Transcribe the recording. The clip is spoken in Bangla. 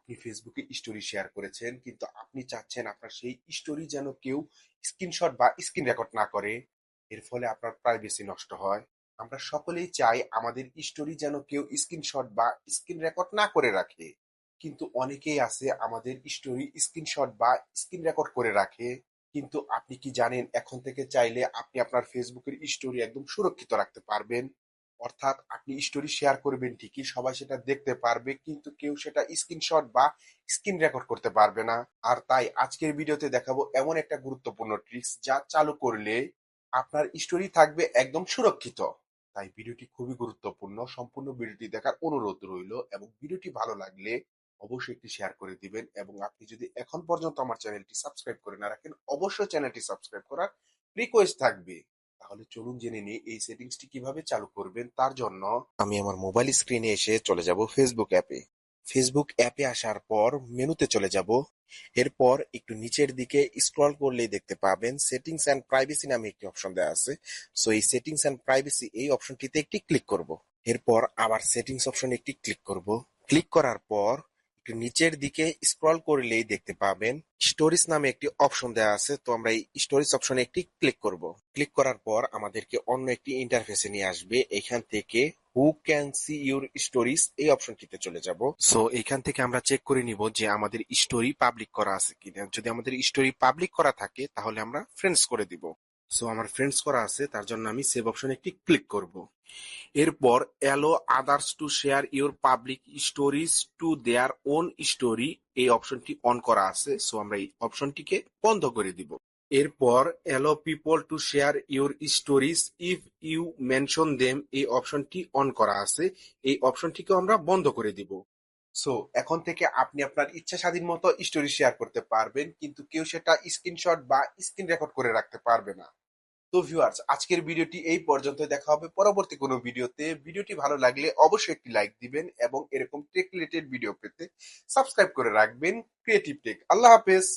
আপনি ফেসবুকে স্টোরি শেয়ার করেছেন, কিন্তু আপনি চাচ্ছেন আপনার সেই স্টোরি যেন কেউ স্ক্রিনশট বা স্ক্রিন রেকর্ড না করে। এর ফলে আপনার প্রাইভেসি নষ্ট হয়। আমরা সকলেই চাই আমাদের স্টোরি যেন কেউ স্ক্রিনশট বা স্ক্রিন রেকর্ড না করে রাখে। কিন্তু অনেকেই আছে আমাদের স্টোরি স্ক্রিনশট বা স্ক্রিন রেকর্ড করে রাখে। কিন্তু আপনি কি জানেন এখন থেকে চাইলে আপনি আপনার ফেসবুকের স্টোরি একদম সুরক্ষিত রাখতে পারবেন। অর্থাৎ আপনি স্টোরি শেয়ার করবেন ঠিকই, সবাই সেটা দেখতে পারবে, কিন্তু কেউ সেটা স্ক্রিনশট বা স্ক্রিন রেকর্ড করতে পারবে না। আর তাই আজকের ভিডিওতে দেখাবো এমন একটা গুরুত্বপূর্ণ ট্রিক্স যা চালু করলে আপনার স্টোরি থাকবে একদম সুরক্ষিত। তাই ভিডিওটি খুবই গুরুত্বপূর্ণ, সম্পূর্ণ ভিডিওটি দেখার অনুরোধ রইল এবং ভিডিওটি ভালো লাগলে অবশ্যই একটি শেয়ার করে দিবেন এবং আপনি যদি এখন পর্যন্ত আমার চ্যানেলটি সাবস্ক্রাইব করে না রাখেন অবশ্যই চ্যানেলটি সাবস্ক্রাইব করার রিকোয়েস্ট থাকবে। তাহলে চলুন জেনে নিই এই সেটিংসটি কিভাবে চালু করবেন। তার জন্য আমি আমার মোবাইল স্ক্রিনে এসে চলে যাব ফেসবুক অ্যাপে। ফেসবুক অ্যাপে আসার পর মেনুতে চলে যাব। এরপর একটু নিচের দিকে স্ক্রল করলেই দেখতে পাবেন সেটিংস অ্যান্ড প্রাইভেসি নামে একটি অপশন দেওয়া আছে। সো এই সেটিংস অ্যান্ড প্রাইভেসি এই অপশনটিতে একটি ক্লিক করব। এরপর আবার সেটিংস অপশনে একটি ক্লিক করব। ক্লিক করার পর একটু নিচের দিকে স্ক্রল করলেই দেখতে পাবেন স্টোরিজ নামে একটি অপশন দেওয়া আছে। তো আমরা এই স্টোরিজ অপশনে একটি ক্লিক করব। ক্লিক করার পর আমাদেরকে অন্য একটি ইন্টারফেসে নিয়ে আসবে। এখান থেকে who can see your stories এই অপশনটিতে চলে যাব। সো এখান থেকে আমরা চেক করে নিব যে আমাদের স্টোরি পাবলিক করা আছে কিনা। যদি আমাদের স্টোরি পাবলিক করা থাকে তাহলে আমরা ফ্রেন্ডস করে দিব। সো আমার ফ্রেন্ডস করা আছে, তার জন্য আমি সেভ অপশনে একটি ক্লিক করব। এরপর allow others to share your public stories to their own story এই অপশনটি অন করা আছে। সো আমরা এই অপশনটিকে বন্ধ করে দিব। এরপর allow people to share your stories if you mention them এই অপশনটি অন করা আছে। এই অপশনটিকে আমরা বন্ধ করে দিব। সো এখন থেকে আপনি আপনার ইচ্ছা স্বাধীন মতো স্টোরি শেয়ার করতে পারবেন, কিন্তু কেউ সেটা স্ক্রিনশট বা স্ক্রিন রেকর্ড করে রাখতে পারবে না। তো ভিউয়ার্স, আজকের ভিডিওটি এই পর্যন্ত। দেখা হবে পরবর্তী কোনো ভিডিওতে। ভিডিওটি ভালো লাগলে অবশ্যই একটি লাইক দিবেন এবং এরকম টেক রিলেটেড ভিডিও পেতে সাবস্ক্রাইব করে রাখবেন ক্রিয়েটিভ টেক। আল্লাহ হাফেজ।